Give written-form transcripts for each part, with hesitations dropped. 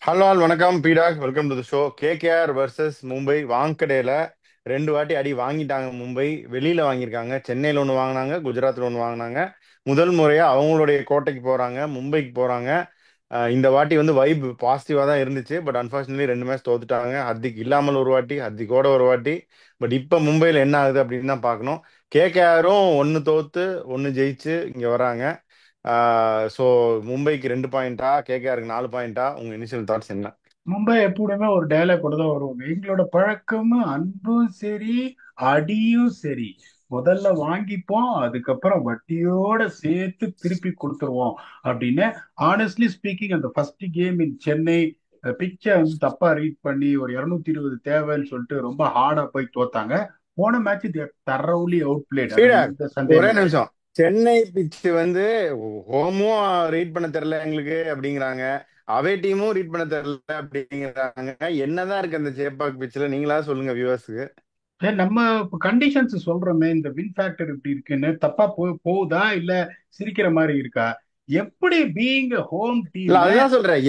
Hello all வணக்கம் பீடாக் welcome to the show. KKR versus Mumbai வாங்கடையில ரெண்டு வாட்டி அடி வாங்கிட்டாங்க. மும்பை வெளியில வாங்கியிருக்காங்க. சென்னையில் ஒன்று வாங்கினாங்க, குஜராத்தில் ஒன்று வாங்கினாங்க. முதல் முறையா அவங்களுடைய கோட்டைக்கு போறாங்க, மும்பைக்கு போறாங்க. இந்த வாட்டி வந்து வைப் பாசிட்டிவா தான் இருந்துச்சு. பட் அன்பார்ச்சுனேட்லி ரெண்டு மேட்ச் தோத்துட்டாங்க. ஹர்திக் இல்லாமல் ஒரு வாட்டி, ஹர்திக்கோட ஒரு வாட்டி. பட் இப்போ மும்பையில் என்ன ஆகுது அப்படின்னு தான் பார்க்கணும். கேகேஆரும் ஒன்று தோத்து ஒன்று ஜெயிச்சு இங்கே வராங்க. ஸோ மும்பைக்கு 2 பாயிண்டா, கேகேஆருக்கு 4 பாயிண்டா? உங்க இனிஷியல் தாட்ஸ் என்ன? மும்பை எப்பவுமே ஒரு டயலாக் கூட தான் வருவாங்க. எங்களோட பழக்கமும் அன்பும் சரி, அடியும் சரி. முதல்ல வாங்கிப்போம், அதுக்கப்புறம் வட்டியோட சேர்த்து திருப்பி கொடுத்துருவோம் அப்படின்னு. ஆனஸ்ட்லி ஸ்பீக்கிங், அந்த ஃபர்ஸ்ட் கேம் இன் சென்னை பிச்சை வந்து தப்பா ரீட் பண்ணி ஒரு 220 தேவைன்னு சொல்லிட்டு ரொம்ப ஹார்டா போய் தோத்தாங்க. போன மேட்ச் தரோலி அவுட் பிளேட், அதுல ஸ்ரீராக், எந்த ஒரே சந்தேகமும் கிடையாது. நிமிஷம். சென்னை பிச் வந்து ஹோமும் ரீட் பண்ண தெரியல எங்களுக்கு அப்படிங்கிறாங்க, அவே டீமும் ரீட் பண்ண தெரியல அப்படிங்கிறாங்க. என்னதான் இருக்கு அந்த சேப்பாக் பிச்சில்? நீங்களா சொல்லுங்க வியூவர்ஸுக்கு. சரி, நம்ம கண்டிஷன்ஸ் சொல்றோமே, இந்த வின் ஃபேக்டர் இப்படி இருக்குன்னு தப்பா போகுதா இல்ல சிரிக்கிற மாதிரி இருக்கா? எப்படி பீயிங் ஹோம் இல்ல, டீம் அதுதான் சொல்றேன்.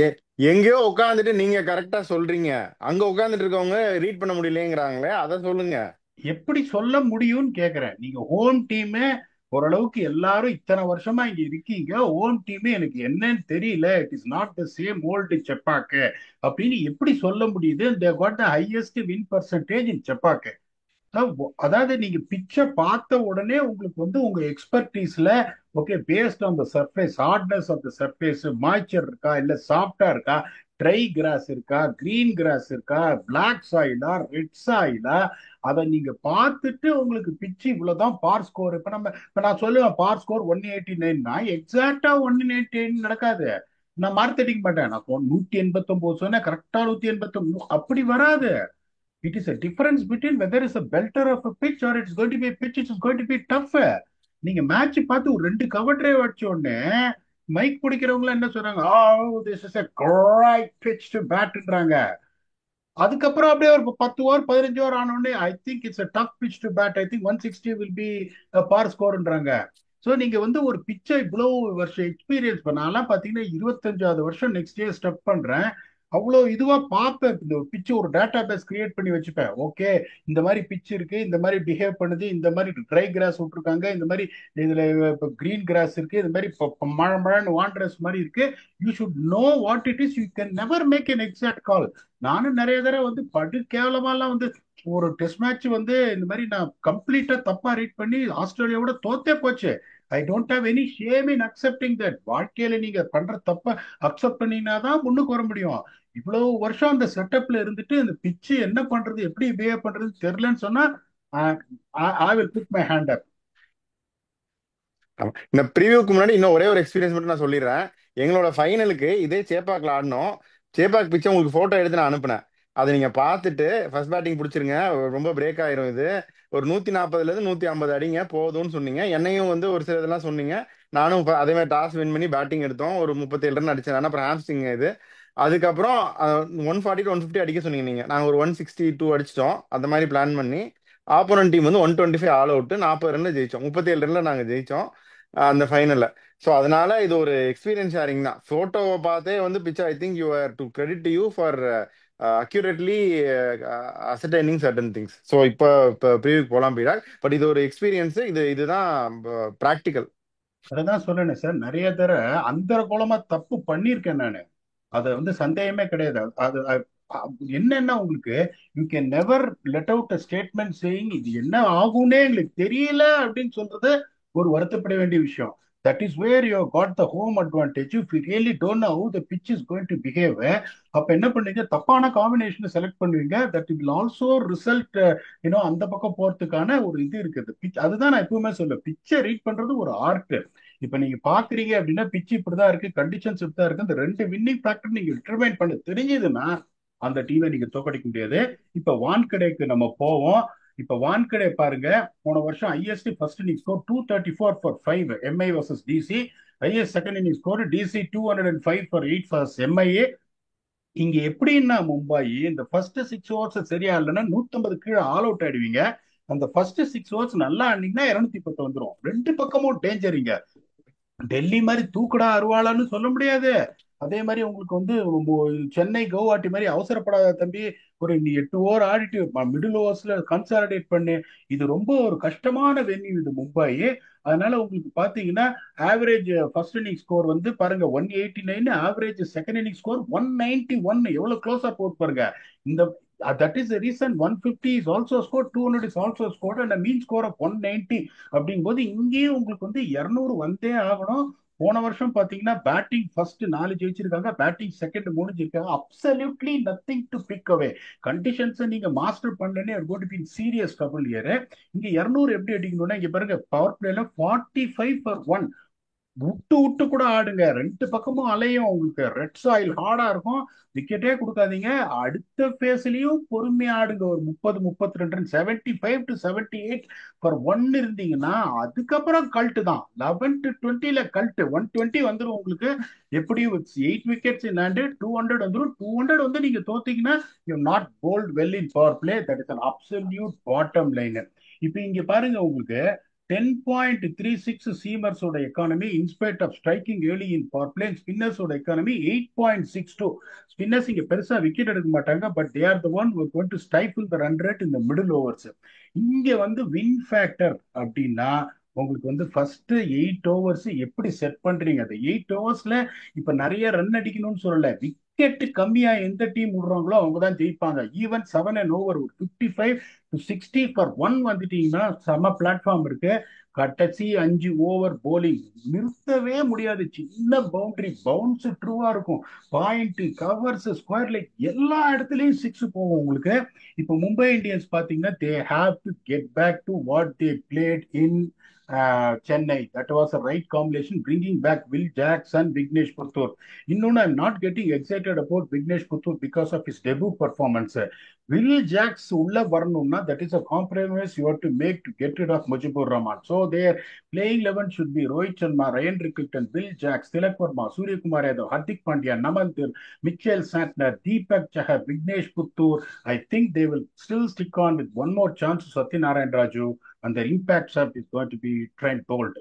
எங்கேயோ உட்காந்துட்டு நீங்க கரெக்டா சொல்றீங்க, அங்க உட்காந்துட்டு இருக்கவங்க ரீட் பண்ண முடியலங்கிறாங்களே, அதை சொல்லுங்க. எப்படி சொல்ல முடியும்னு கேக்குறேன். நீங்க ஹோம் டீம், ஓரளவுக்கு எல்லாரும் இத்தனை வருஷமா இங்க இருக்கீங்க. ஹோம் டீம் எனக்கு என்னன்னு தெரியல, it is not the same old Chepauk அப்படின்னு எப்படி சொல்ல முடியுது? They got the highest win percentage in Chepauk. அதாவது நீங்க பிக்சை பார்த்த உடனே உங்களுக்கு வந்து உங்க எக்ஸ்பர்டீஸ்ல okay, based on the surface, hardness of the surface, moisture இருக்கா இல்ல சாஃப்டா இருக்கா, ட்ரை கிராஸ் இருக்கா, கிரீன் கிராஸ் இருக்கா, பிளாக் சாயிலா, ரெட் சாயிலா, அதை நீங்க பார்த்துட்டு உங்களுக்கு பிச்சு இவ்வளவுதான் பார் ஸ்கோர். இப்ப நான் சொல்லுவேன் பார் ஸ்கோர் 189, எக்ஸாக்டா 189 நடக்காது. நான் மார்த்தடிக்க மாட்டேன். நான் 189 சொன்னா கரெக்டா 189 அப்படி வராது. It is a difference between whether it's a belter of a pitch or it's going to be a pitch which is going to be tough. நீங்க மேட்ச் பார்த்து ஒரு ரெண்டு கவர் டிரைவ் அடிச்ச உடனே மைக் பிடிக்கிறவங்க என்ன சொல்றாங்க? This is a great pitch to batன்றாங்க. அதுக்கப்புறம் அப்படியே ஒரு 10 ஓவர் 15 ஓவர் ஆன உடனே I think it's a tough pitch to bat, I think 160 will be a par scoreன்றாங்க. ஸோ நீங்க வந்து ஒரு பிச்சை இவ்வளவு வருஷம் எக்ஸ்பீரியன்ஸ் பண்ணாலாம் பாத்தீங்கன்னா 25வது வருஷம் நெக்ஸ்ட் இயர் ஸ்டெப் பண்றேன். அவ்வளோ இதுவா பார்ப்பேன். இந்த பிச்சு ஒரு டேட்டா பேஸ் கிரியேட் பண்ணி வச்சுப்பேன். ஓகே, இந்த மாதிரி பிச் இருக்கு, இந்த மாதிரி பிஹேவ் பண்ணுது, இந்த மாதிரி ட்ரை கிராஸ் விட்டுருக்காங்க, இந்த மாதிரி இதுல இப்போ கிரீன் கிராஸ் இருக்கு, இந்த மாதிரி இப்போ மழை மழைன்னு வாண்டரஸ் மாதிரி இருக்கு. You should know what it is. You can never make an exact call. நானும் நிறைய தடவை வந்து படு கேவலமாலாம் வந்து ஒரு டெஸ்ட் மேட்ச் வந்து இந்த மாதிரி நான் கம்ப்ளீட்டா தப்பா ரீட் பண்ணி ஆஸ்திரேலியாவோட தோத்தே போச்சு. I don't have any shame in accepting that. வாழ்க்கையில நீங்க பண்ற தப்ப அக்செப்ட் பண்ணீங்கன்னா தான் முன்னுக்கு வர முடியும். இவ்வளவு வருஷம் அந்த செட்டப்ல இருந்துட்டு அந்த பிச்சு என்ன பண்றது, எப்படி பிஹேவ் பண்றது தெரியலன்னு சொன்னா I will put my hand up. ஆமா. இந்த ப்ரிவியூக்கு முன்னாடி இன்னும் ஒரே ஒரு எக்ஸ்பீரியன்ஸ் மட்டும் நான் சொல்லிடுறேன். எங்களோட ஃபைனலுக்கு இதே சேப்பாக்ல ஆடினோம். சேப்பாக் பிச்சை உங்களுக்கு போட்டோ எடுத்து நான் அனுப்புனேன். அதை நீங்க பார்த்துட்டு ஃபர்ஸ்ட் பேட்டிங் பிடிச்சிருங்க, ரொம்ப பிரேக் ஆயிரும் இது, ஒரு 140ல இருந்து 150 அடிங்க போதும்னு சொன்னீங்க. என்னையும் வந்து ஒரு சில இதெல்லாம் சொன்னீங்க. நானும் அதே மாதிரி டாஸ் வின் பண்ணி பேட்டிங் எடுத்தோம். ஒரு 37 ரன் அடிச்சேன். அப்புறம் ஹாம்ஸ்ட்ரிங் இது. அதுக்கப்புறம் 140 150 அடிக்க சொன்னீங்க நீங்க. நாங்க ஒரு 162 அடிச்சிட்டோம். அந்த மாதிரி பிளான் பண்ணி ஆப்போனன்ட் டீம் வந்து 125 ஆல் அவுட், 40 ரன்ல ஜெயிச்சோம். 37 ரன்ல நாங்க ஜெயிச்சோம் அந்த ஃபைனல்ல. ஸோ அதனால இது ஒரு எக்ஸ்பீரியன்ஸ் ஷேரிங் தான். போட்டோவை பார்த்தே வந்து பிச்சை I think you are to credit you for accurately ascertaining certain things. So இப்போ ப்ரீவியூக்கு போகலாம் போயிடா. பட் இது ஒரு எக்ஸ்பீரியன்ஸ். இதுதான் ப்ராக்டிக்கல். அதான் சொன்னேன் சார், நிறைய தடவை அந்த கோலமா தப்பு பண்ணியிருக்கேன் நான். அது வந்து சந்தேகமே கிடையாது. அது என்னன்னா உங்களுக்கு, you can never let out a statement saying இது என்ன ஆகும்னே எங்களுக்கு தெரியல அப்படின்னு சொல்றது ஒரு வருத்தப்பட வேண்டிய விஷயம். That is where you got the home advantage. If you really don't know how the pitch is going to behave, அப்ப என்ன பண்ணுவீங்க? தப்பான காம்பினேஷனை செலக்ட் பண்ணுவீங்க. தட் வில் ஆல்சோ ரிசல்ட் அந்த பக்கம் போறதுக்கான ஒரு இது இருக்குது. பிச் அதுதான் நான் எப்பவுமே சொல்லுவேன், பிச்சை ரீட் பண்றது ஒரு ஆர்ட். இப்ப நீங்க பாக்குறீங்க அப்படின்னா பிச் இப்படிதான் இருக்கு, கண்டிஷன்ஸ் இப்படிதான் இருக்கு, இந்த ரெண்டு வின்னிங் ஃபேக்டர் நீங்க டிட்டர்மைன் பண்ண தெரிஞ்சதுன்னா அந்த டீமை நீங்க தோக்கடிக்க முடியாது. இப்ப வான்கடைக்கு நம்ம போவோம். இப்ப வான்கடை பாருங்க, போன வருஷம் highest first inning score 234 for 5 MI versus DC. Highest second inning score DC 205 for 8 for MIA. இங்க எப்படின்னா மும்பை இந்த ஃபர்ஸ்ட் 6 ஓவர்ஸ் சரியா இல்லைன்னா 150 கீழே ஆல் அவுட் ஆயிடுவீங்க. அந்த ஃபர்ஸ்ட் 6 ஓவர்ஸ் நல்லா ஆனீங்கன்னா 210 வந்துடும். ரெண்டு பக்கமும் டேஞ்சரிங்க. டெல்லி மாதிரி தூக்குடா அருவாளான்னு சொல்ல முடியாது. அதே மாதிரி உங்களுக்கு வந்து சென்னை கவுஹாட்டி மாதிரி அவசரப்படாத தம்பி, ஒரு நீ 8 ஓவர் ஆடிட்டு மிடில் ஓவர்ஸ்ல கன்சாலிடேட் பண்ணு. இது ரொம்ப ஒரு கஷ்டமான வென்யூ இது மும்பை. அதனால உங்களுக்கு பாத்தீங்கன்னா ஆவரேஜ் ஃபர்ஸ்ட் இன்னிங் ஸ்கோர் வந்து பாருங்க 189, ஆவரேஜ் செகண்ட் இன்னிங் ஸ்கோர் 191. எவ்வளவு க்ளோஸா போட்டு பாருங்க. இந்த that is the reason 150 is also score, 200 is also score and mean score of 190. அப்படிங்கும்போது இங்கேயும் உங்களுக்கு வந்து 200 வந்தே ஆகணும். போன வருஷம் பாத்தீங்கன்னா பேட்டிங் ஃபர்ஸ்ட் 4 ஜெயிச்சிருக்காங்க, பேட்டிங் செகண்ட் 3 ஜெயிச்சிருக்காங்க. Absolutely nothing to pick away. Conditions நீங்க மாஸ்டர் பண்ணலனே are going to be in serious trouble year. இங்க 200 எப்படி அடிக்கணும்னா இங்க பாருங்க, பவர் பிளேல 45 for 1. விட்டு விட்டு கூட ஆடுங்க, ரெண்டு பக்கமும் அலையும். உங்களுக்கு ரெட் சாயில் ஹார்டா இருக்கும். விக்கெட்டே கொடுக்காதீங்க. அடுத்த பேஸ்லயும் பொறுமையா ஆடுங்க. ஒரு 30 32 ரன், 75 to 78 for 1 இருந்தீங்கன்னா அதுக்கப்புறம் கல்ட்டு தான். 11 to 20ல கல்ட்டு 120 வந்துடும் உங்களுக்கு. எப்படியும் 8 விக்கெட்ஸ் இன் ஹேண்ட், 200 வந்துடும். 200 வந்து நீங்க தோத்தீங்கன்னா you not bowled well in power play. That is an absolute bottom line. இப்போ இங்க பாருங்க உங்களுக்கு 10.36 சீமர்ஸோட economy in spite of striking early in power play. ஸ்பின்னர்ஸோட எக்கானமி 8.62. ஸ்பின்னர்ஸ் இங்க பெருசா விக்கெட் எடுக்க மாட்டாங்க, but they are the one who are going to stifle the run rate in the middle overs. இங்க வந்து வின் ஃபேக்டர் அப்படின்னா உங்களுக்கு வந்து ஃபர்ஸ்ட் 8 ஓவர்ஸ் எப்படி செட் பண்றீங்க. அந்த 8 ஓவர்ஸ்ல இப்ப நிறைய ரன் அடிக்கணும்னு சொல்லல, விக்கெட் கம்மியா எந்த டீம் விடுறாங்களோ அவங்க தான் ஜெயிப்பாங்க. ஈவன் 7 and over ஒரு 55 to 60 for 1 வந்துட்டீங்கன்னா செம பிளாட்ஃபார்ம் இருக்கு. கடைசி 5 ஓவர் போலிங் நிறுத்தவே முடியாது. சின்ன பவுண்டரி பவுன்ஸ் ட்ரூவா இருக்கும். பாயிண்ட் கவர்ஸ் ஸ்கொயர் லைக் எல்லா இடத்துலயும் சிக்ஸ் போகும் உங்களுக்கு. இப்போ மும்பை இந்தியன்ஸ் பாத்தீங்கன்னா they have to get back to what they played in Chennai. That was a right combination, bringing back Will Jacks and Vignesh Puthur. இன்னொன்னு I'm not getting excited about Vignesh Puthur because of his debut performance. Will Jacks உள்ள வரணும்னா that is a compromise you have to make to get rid of Mujibur Rahman. So their playing 11 should be Rohit Sharma, Ryan Rickelton, Will Jacks, Tilak Varma, Suryakumar Yadav, Hardik Pandya, Naman Dhir, Mitchell Santner, Deepak Chahar, Vignesh Puthur. I think they will still stick on with one more chance to Satyanarayan Raju, and their impact sub is going to be Trent Bolt.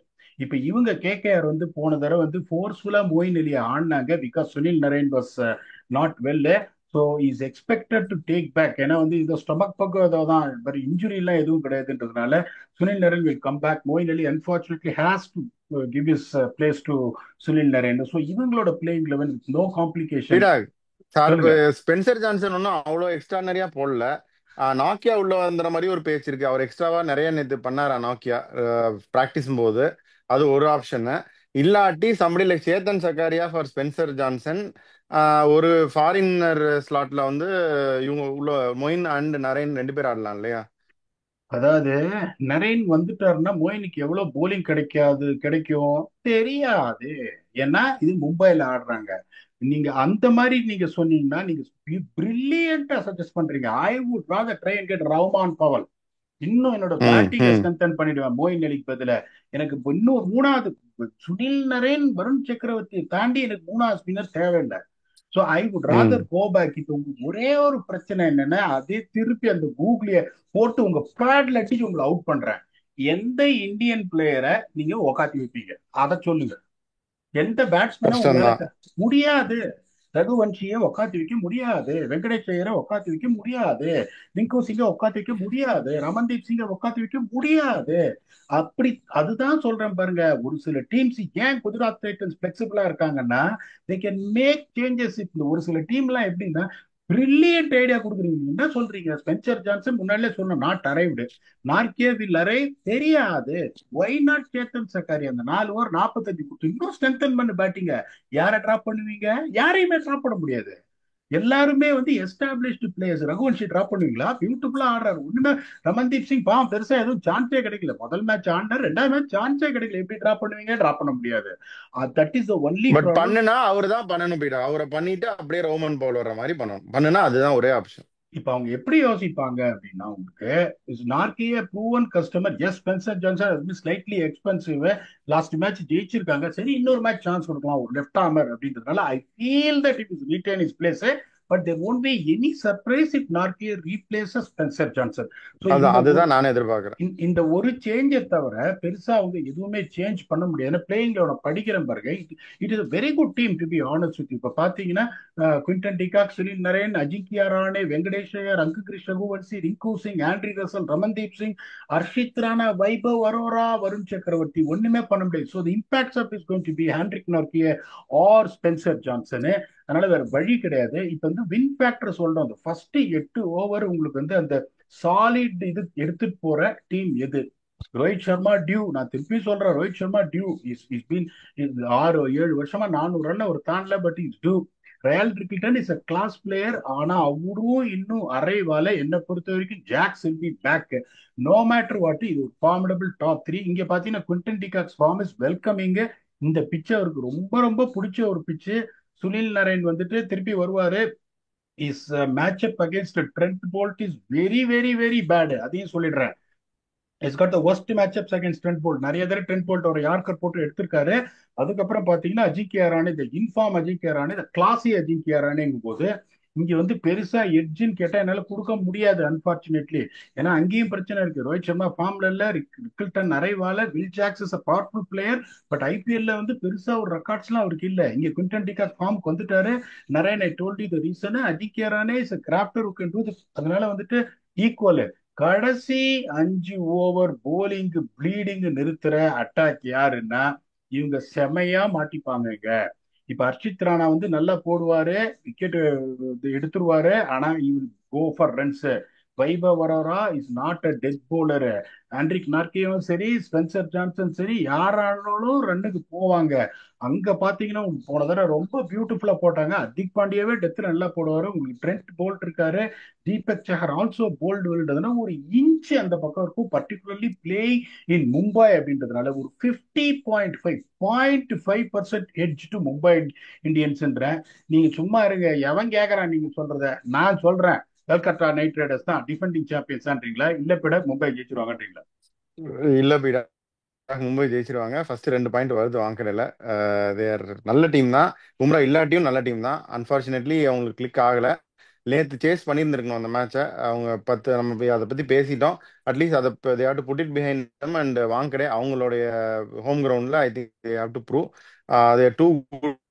இப்ப இவங்க KKR வந்து போன தடவை வந்து ஃபோர்ஸ்ஃபுல்லா Moeen அலியை ஆடினாங்க because Sunil Narine was not well. So is expected to take back. ஏன்னா வந்து இந்த ஸ்டொமக் பக்கம் ஏதோ தான், பட் இன்ஜுரி எல்லாம் எதுவும் கிடையாதுன்றதுனால Sunil Narine will come back. Moeen Ali unfortunately has to give is place to Sunil Narine. So இவங்களோட playing eleven with no complication. Sir சொல்லுங்க. ஸ்பென்சர் ஜான்சன் ஒன்றும் அவ்வளோ எக்ஸ்ட்ரானரியா போடல. நாக்கியா உள்ள வந்துற மாதிரி ஒரு பேச்சு இருக்கு. அவர் எக்ஸ்ட்ராவா நிறைய நேற்று பண்ணாரா நாக்கியா பிராக்டிஸ் போது. அது ஒரு ஆப்ஷன். இல்லாட்டி somebody like Chetan Sakariya for Spencer Johnson. ஒரு ஃபாரினர் ஸ்லாட்ல வந்து இவங்க உள்ள மொயின் அண்ட் நரேன் 2 பேர் ஆடலாம் இல்லையா? அதாவது நரேன் வந்துட்டாருன்னா மோயினுக்கு எவ்வளவு போலிங் கிடைக்கும் தெரியாது. ஏன்னா இது மும்பைல ஆடுறாங்க. நீங்க அந்த மாதிரி நீங்க சொன்னீங்கன்னா நீங்க பிரில்லியண்டா சஜஸ்ட் பண்றீங்க. I would rather try and get Rovman Powell. இன்னும் என்னோட ம் பேட்டிங்கை ம் ஸ்ட்ரென்தன் பண்ணிடுவேன் மோயின் அலிக்கு பதில. எனக்கு இப்ப இன்னும் மூணாவது சுனில் நரேன், வருண் சக்கரவர்த்தியை தாண்டி எனக்கு மூணாவது ஸ்பின்னர் தேவையில்லை. ஸோ ஐ வுட் ராதர் ம் கோ பேக். இப்போ உங்களுக்கு ஒரே ஒரு பிரச்சனை என்னன்னா அதே திருப்பி அந்த கூகுளிய போட்டு உங்க பேட்ல அடிச்சு உங்களை அவுட் பண்றேன். எந்த இந்தியன் பிளேயரை நீங்க உக்காத்தி வைப்பீங்க அதை சொல்லுங்க. எந்த பேட்ஸ்மேனை உங்களால கஷ்டம்தான். முடியாது. ரகுவன்ஷியை உக்காத்தி வைக்க முடியாது, வெங்கடேஷ் ஐயரை உக்காத்தி வைக்க முடியாது, ரிங்கு சிங்கை உக்காத்தி வைக்க முடியாது, ரமன்தீப் சிங்கை உக்காத்தி வைக்க முடியாது. அப்படி அதுதான் சொல்றேன் பாருங்க. ஒரு சில டீம்ஸ் ஏன் குஜராத் டைட்டன்ஸ் பிளெக்சிபிளா இருக்காங்கன்னா தே கேன் மேக் சேஞ்சஸ். இப்போ ஒரு சில டீம் எல்லாம் எப்படின்னா பிரில்லியன்ட் ஐடியா கொடுக்குறீங்க. என்ன சொல்றீங்க? ஸ்பென்சர் ஜான்சன் முன்னாடியே சொன்ன not arrived, Narke will arrive தெரியாது. ஒய் நாட் சேத்தன் சக்காரி அந்த 4 ஓவர் 45 கொடுத்து இன்னும் ஸ்ட்ரென்தன் பண்ணு பேட்டிங்க. யாரை டிராப் பண்ணுவீங்க? யாரையுமே டிராப் பண்ண முடியாது. எல்லாருமே வந்து எஸ்டாப்ளிஷ்டு பிளேயர்ஸ். ரகுவன்ஷி டிராப் பண்ணுவீங்களா? பியூட்டிஃபுல்லா ஆடுறாரு ஒண்ணுமே. ரமன்தீப் சிங் பாவம் பெருசா எதுவும் சான்ஸே கிடைக்கல. முதல் மேட்ச் ஆடினார், ரெண்டாவது மேட்ச் சான்ஸே கிடைக்கல. எப்படி டிராப் பண்ணுவீங்க? டிராப் பண்ண முடியாது. That is the only but problem. பண்ணுனா அவரு தான் பண்ணணும் போயிடும். அவரை பண்ணிட்டு அப்படியே ரோமன் பவுல் வர்ற மாதிரி பண்ணணும். பண்ணுனா அதுதான் ஒரே ஆப்ஷன். இப்ப அவங்க எப்படி யோசிப்பாங்க அப்படின்னா உங்களுக்கு is Nortje proven customer. Yes Spencer Johnson slightly expensive. Last match ஜெயிச்சிருக்காங்க, சரி இன்னொரு மேட்ச் சான்ஸ் கொடுக்கலாம் ஒரு லெஃப்ட் ஆர்மர் அப்படின்றதுனால I feel that it is retain is place. but there won't be any surprise if Nortje replaces Spencer Johnson. So அதான் அதுதான் நானே எதிர்பார்க்கிறேன். இந்த ஒரு சேஞ்சை தவிர பெருசா அவங்க எதுவுமே சேஞ்ச் பண்ண முடியாது. பிளேயிங்கோட படிக்கிற பாருங்க, it is very good team to be honest with. இப்ப பாத்தீங்கன்னா Quinton de Kock, Sunil Narine, Ajinkya Rahane, Venkatesh Iyer, Angkrish Raghuvanshi, Rinku Singh, Andre Russell, Ramandeep Singh, Harshit Rana, Vaibhav Arora, Varun Chakravarthy, ஒண்ணுமே பண்ண முடியாது. So impacts of is going to be Anrich Nortje or Spencer Johnson. அதனால வேற வழி கிடையாது. இப்ப வந்து வின் ஃபேக்டர் சொல்றோம், அந்த ஃபர்ஸ்ட் 8 ஓவர் உங்களுக்கு வந்து அந்த சாலிட் இது எடுத்துட்டு போற டீம் எது? ரோஹித் சர்மா டியூ, நான் திருப்பி சொல்றேன், Rohit Sharma due is been 6-7 வருஷமா 400 ரன் ஒரு தாண்டல, but is due. Ryan Rickelton is a class player, ஆனா அவரும் இன்னும் அரைவால. என்னை பொறுத்த வரைக்கும் Jack will be back no matter what. இது ஒரு ஃபார்மிடபிள் டாப் 3. இங்க பாத்தீங்கன்னா Quinton de Kock's form is welcoming. இந்த பிச்சு அவருக்கு ரொம்ப ரொம்ப பிடிச்ச ஒரு பிச்சு. சுனில் நரேன் வந்துட்டு திருப்பி வருவாரு. Is match up against Trent Boult is very very very bad, அதையும் சொல்லிடுறேன். Is got the worst matchups against Trent Boult. நிறைய தடவை ட்ரெண்ட் போல்ட் ஒரு யார்கர் போட்டு எடுத்திருக்காரு. அதுக்கப்புறம் பாத்தீங்கன்னா அஜிங்கியா ராணே, இந்த இன்ஃபார்ம் அஜிங்கியா ராணே, இந்த கிளாசி அஜிங்கியா ராணேங்கும் போது இங்க வந்து பெருசா எட்ஜுன்னு கேட்டா என்னால கொடுக்க முடியாது அன்பார்ச்சுனேட்லி. ஏன்னா அங்கேயும் பிரச்சனை இருக்கு. ரோஹித் சர்மா ஃபார்ம்ல இல்ல, ரிக்கில்டன் அரைவால, Will Jacks is a powerful player, but ஐபிஎல்ல வந்து பெருசா ஒரு ரெக்கார்ட்ஸ் எல்லாம் அவருக்கு இல்ல. இங்க குவிண்டன் டிகாக் ஃபார்முக்கு வந்துட்டாரு. Narine, I told you the reason. Ajinkya Rahane is a crafter who can do this. அதனால வந்துட்டு ஈக்குவல். கடைசி 5 ஓவர் போலிங் ப்ளீடிங் நிறுத்துற அட்டாக் யாருன்னா இவங்க செமையா மாட்டிப்பாங்க. இப்ப ஹர்ஷித் ராணா வந்து நல்லா போடுவாரு, விக்கெட் எடுத்துருவாரு, ஆனா இவர் go for runs. Vaibhav Arora is not a death bowler. Anrich நார்கேவும் சரி, ஸ்பென்சர் ஜான்சன் சரி, யாரானாலும் ரன்னுக்கு போவாங்க. அங்க பாத்தீங்கன்னா போன தடவை ரொம்ப பியூட்டிஃபுல்லா போட்டாங்க. ஹர்திக் பாண்டியாவே டெத் நல்லா போடுவாரு. உங்களுக்கு ட்ரெண்ட் போல்ட் இருக்காரு, தீபக் சஹர் ஆல்சோ போல்டு வெல்டுனா ஒரு இன்ச் அந்த பக்கம் இருக்கும். பர்டிகுலர்லி பிளேயிங் இன் மும்பை அப்படின்றதுனால ஒரு 50.5% எட்ஜ் டு மும்பை இந்தியன்ஸ்ன்ற. நீங்க சும்மா இருங்க, எவன் கேக்குறான் நீங்க சொல்றத? நான் சொல்றேன், கல்கத்தா நைட் ரைடர்ஸ் தான் டிஃபெண்டிங் சாம்பியன்ஸ்ன்றீங்களா, இல்ல பிட மும்பை ஜெயிச்சிருவாங்கன்றீங்களா? இல்ல பீடா, மும்பை ஜெயிச்சிருவாங்க. ஃபர்ஸ்ட் 2 பாயிண்ட் வருது வாங்கடையில. தேர் நல்ல டீம் தான். பும்ரா இல்லாட்டியும் நல்ல டீம் தான். அன்பார்ச்சுனேட்லி அவங்களுக்கு கிளிக் ஆகல. நேத்து சேஸ் பண்ணியிருந்திருக்கணும் அந்த மேட்சை. அவங்க 10 நம்ம அதை பத்தி பேசிட்டோம். அட்லீஸ்ட் அதை they have to put it behind them. And Wankhede அவங்களுடைய ஹோம் கிரவுண்ட்ல I think they have to prove they do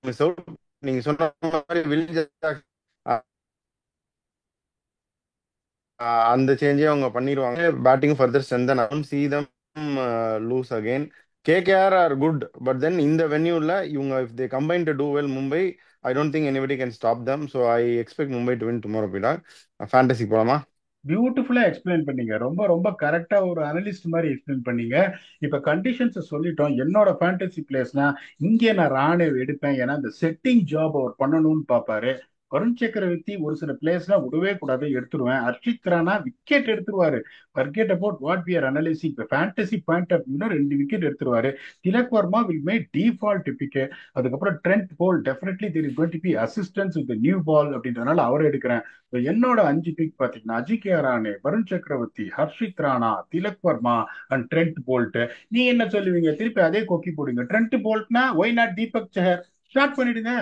miss out. நீங்க சொன்ன மாதிரி வில் ஜாக், அந்த சேஞ்சே அவங்க பண்ணிடுவாங்க. பேட்டிங் ஃபர்தர் ஸ்ட்ரென்தன் ஆகும். See them lose again. KKR are good, but then இந்த வென்யூல இவங்க if they combine to do well Mumbai, I don't think anybody can stop them. So I expect Mumbai to win tomorrow. Beeda, fantasy போலாமா? பியூட்டிஃபுல்லா explain பண்ணீங்க. ரொம்ப ரொம்ப கரெக்டா ஒரு அனலிஸ்ட் மாதிரி எக்ஸ்பிளைன் பண்ணீங்க. இப்ப கண்டிஷன்ஸ் சொல்லிட்டோம். என்னோட ஃபேண்டசி பிளேஸ்னா இங்கே நான் ராணே எடுப்பேன். ஏன்னா இந்த செட்டிங் ஜாப் அவர் பண்ணணும்னு பாப்பாரு. வருண் சக்கரவர்த்தி ஒரு சில பிளேஸ்லாம் விடவே கூடாது, எடுத்துருவேன். ஹர்ஷித் ராணா விக்கெட் எடுத்துருவாரு. Forget about what we are analysing. இப்போ ஃபேண்டசி பாயிண்ட் ஆஃப் வியூல 2 விக்கெட் எடுத்துருவாரு. Tilak Varma will make default pick. அதுக்கப்புறம் Trent Boult definitely there is going to be assistance with new ball அப்படின்றதுனால அவரை எடுக்கிறேன். So என்னோட 5 பிக் பாத்தீங்கன்னா Ajinkya Rahane, Varun Chakravarthy, Harshit Rana, Tilak Varma and Trent Boult. நீ என்ன சொல்லுவீங்க? திருப்பி அதே கொக்கி போடுங்க. ட்ரெண்ட் போல்ட்னா why not Deepak Chahar? Start பண்ணிடுங்க.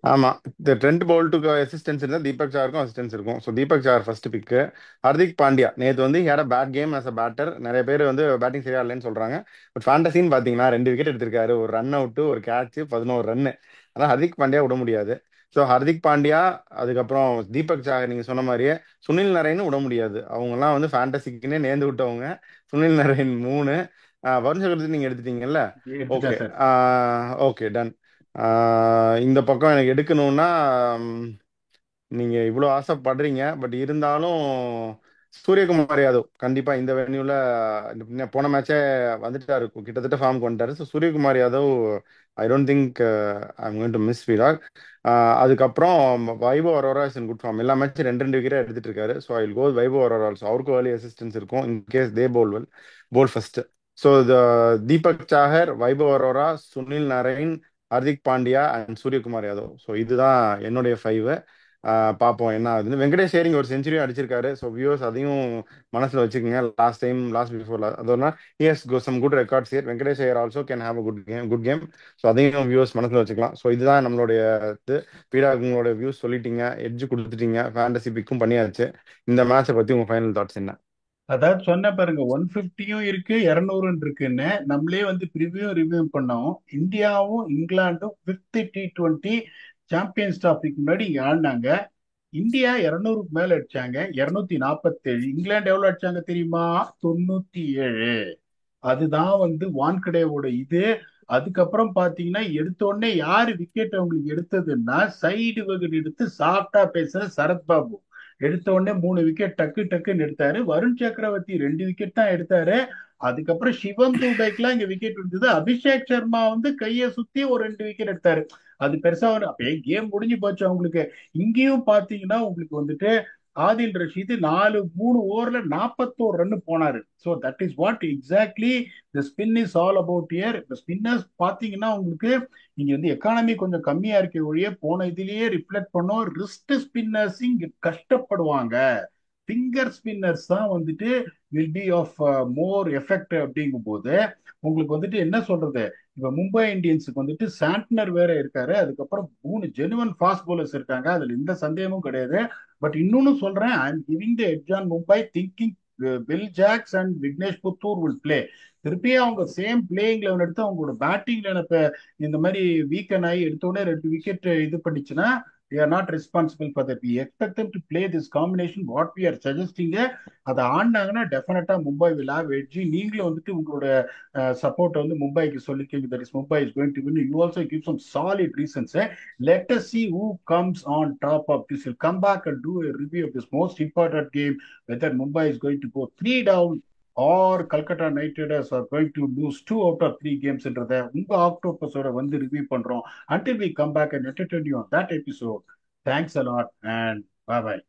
ஆமா, இந்த ட்ரெண்ட் போல்ட்டுக்கு அசிஸ்டன்ஸ் இருந்தா தீபக் சாருக்கும் அசிஸ்டன்ஸ் இருக்கும். ஸோ தீபக் சார் ஃபர்ஸ்ட் பிக்கு. ஹர்திக் பாண்டியா நேத்து வந்து had a bad game as a batter. நிறைய பேர் வந்து பேட்டிங் சரியா இல்லைன்னு சொல்றாங்க. பட் ஃபேண்டசின்னு பாத்தீங்கன்னா 2 விக்கெட் எடுத்திருக்காரு, ஒரு ரன் அவுட், ஒரு கேட்ச், 11 ரன். அதான் ஹர்திக் பாண்டியா விட முடியாது. ஸோ ஹர்திக் பாண்டியா, அதுக்கப்புறம் தீபக் சார், நீங்க சொன்ன மாதிரியே சுனில் நரேனும் விட முடியாது. அவங்கெல்லாம் வந்து ஃபேண்டசிக்குன்னே நேர்ந்து விட்டவங்க. சுனில் நரேன் 3. வருண் சக்கரவர்த்தி நீங்க எடுத்துட்டீங்கல்ல. ஓகே, எடுத்துட்டேன் சார். Okay, done. இந்த பக்கம் எனக்கு எடுக்கணும்னா, ம், நீங்க இவ்வளவு ஆசைப்படுறீங்க, பட் இருந்தாலும் சூரியகுமார் யாதவ் கண்டிப்பா இந்த வென்யூல போன மேட்சே வந்துட்டாரு, கிட்டத்தட்ட ஃபார்முக்கு வந்துட்டாரு. So Suryakumar Yadav, I don't think I am going to miss Virat. அதுக்கப்புறம் Vaibhav Arora is in good form. எல்லா மேட்சும் 2 விக்கெட் எடுத்துட்டு இருக்காரு. So I will go Vaibhav Arora also. அவருக்கும் ஏர்லி அசிஸ்டன்ஸ் இருக்கும் in case they bowl well, bowl first. So Deepak Chahar, Vaibhav Arora, Sunil Narine, Hardik Pandya and Suryakumar Yadav. So இதுதான் என்னுடைய 5. பார்ப்போம் என்ன ஆகுதுன்னு. வெங்கடேஷ் ஐயர் இங்க ஒரு செஞ்சுரியும் அடிச்சிருக்காரு. ஸோ வியூவர்ஸ் அதையும் மனசுல வச்சுக்கோங்க. லாஸ்ட் பிஃபோர் அதோட here's go some good records here. Venkatesh Iyer also can have a good game. So அதையும் வியூவர்ஸ் மனசுல வச்சுக்கலாம். ஸோ இதுதான் நம்மளுடைய இது. பீடா உங்களோட வியூஸ் சொல்லிட்டீங்க, எட்ஜ் கொடுத்துட்டீங்க, ஃபேண்டசி பிக்கும் பண்ணியாச்சு. இந்த மேட்சை பத்தி உங்க ஃபைனல் தாட்ஸ் என்ன? அதாவது சொன்ன பாருங்க, 150யும் இருக்கு, 200 இருக்குன்னு நம்மளே வந்து ரிவ்யூ பண்ணோம். இந்தியாவும் இங்கிலாந்தும் ஃபிஃப்த் T20 சாம்பியன்ஸ் டிராஃபிக்கு முன்னாடி இங்க ஆடினாங்க. இந்தியா 200க்கு மேல அடிச்சாங்க, 247. இங்கிலாந்து எவ்வளவு அடிச்சாங்க தெரியுமா? 97. அதுதான் வந்து வான்கடேவோட இது. அதுக்கப்புறம் பாத்தீங்கன்னா எடுத்த உடனே யாரு விக்கெட் அவங்களுக்கு எடுத்ததுன்னா, சைடு விக்கெட் எடுத்து சாஃப்டா பேசுற சரத்பாபு எடுத்த உடனே 3 விக்கெட் டக்கு டக்குன்னு எடுத்தாரு. வருண் சக்கரவர்த்தி 2 விக்கெட் தான் எடுத்தாரு. அதுக்கப்புறம் சிவம் துபைக்குலாம் இங்க விக்கெட் இருந்தது. அபிஷேக் சர்மா வந்து கையை சுத்தி ஒரு 2 விக்கெட் எடுத்தாரு. அது பெருசா ஒரு அப்பயே கேம் முடிஞ்சு போச்சு அவங்களுக்கு. இங்கேயும் பாத்தீங்கன்னா உங்களுக்கு வந்துட்டு ஆதில் ரஷீது 3 ஓவர்ல 41 ரன் போனாரு. So that is what exactly the spin is all about year. இந்த ஸ்பின்னர்ஸ் பாத்தீங்கன்னா உங்களுக்கு இங்க வந்து எக்கானமி கொஞ்சம் கம்மியா இருக்க ஒழிய போன இதுலயே ரிஃப்ளெக்ட் பண்ணோம். ரிஸ்ட் ஸ்பின்னர்ஸ் இங்க கஷ்டப்படுவாங்க. ஃபிங்கர் ஸ்பின்னர்ஸ் தான் வந்துட்டு will be of more effect அப்படிங்கும் போது உங்களுக்கு வந்துட்டு என்ன சொல்றது, இப்ப மும்பை இந்தியன்ஸுக்கு வந்துட்டு சாண்ட்னர் வேற இருக்காரு. அதுக்கப்புறம் 3 ஜெனுவன் ஃபாஸ்ட் bowlers இருக்காங்க, அதுல எந்த சந்தேகமும் கிடையாது. பட் இன்னொன்னு சொல்றேன், I am giving the edge on Mumbai thinking will Jacks and Vignesh Puthur will play. திருப்பி அவங்க சேம் பிளேயிங் லெவன் எடுத்து அவங்களோட பேட்டிங் லெவன் இந்த மாதிரி வீக்கன் ஆகி எடுத்த உடனே 2 விக்கெட் இது பண்ணிச்சுன்னா we are not responsible for that. We expect them to play this combination what we are suggesting. அதை ஆடினாங்கன்னா டெஃபினட்டா மும்பை will have edge. நீங்களும் வந்துட்டு உங்களோட சப்போர்ட் வந்து மும்பைக்கு சொல்லிருக்கீங்க. that is Mumbai is going to win. You also give some solid reasons. Let us see who comes on top of this. We'll come back and do a review of this most important game, whether Mumbai is going to go 3 down or Calcutta Knight Riders are going to lose 2 out of 3 games என்றதை உங்க ஆக்டோபஸோட வந்து review பண்றோம். Until we come back and entertain you on that episode, thanks a lot and bye bye.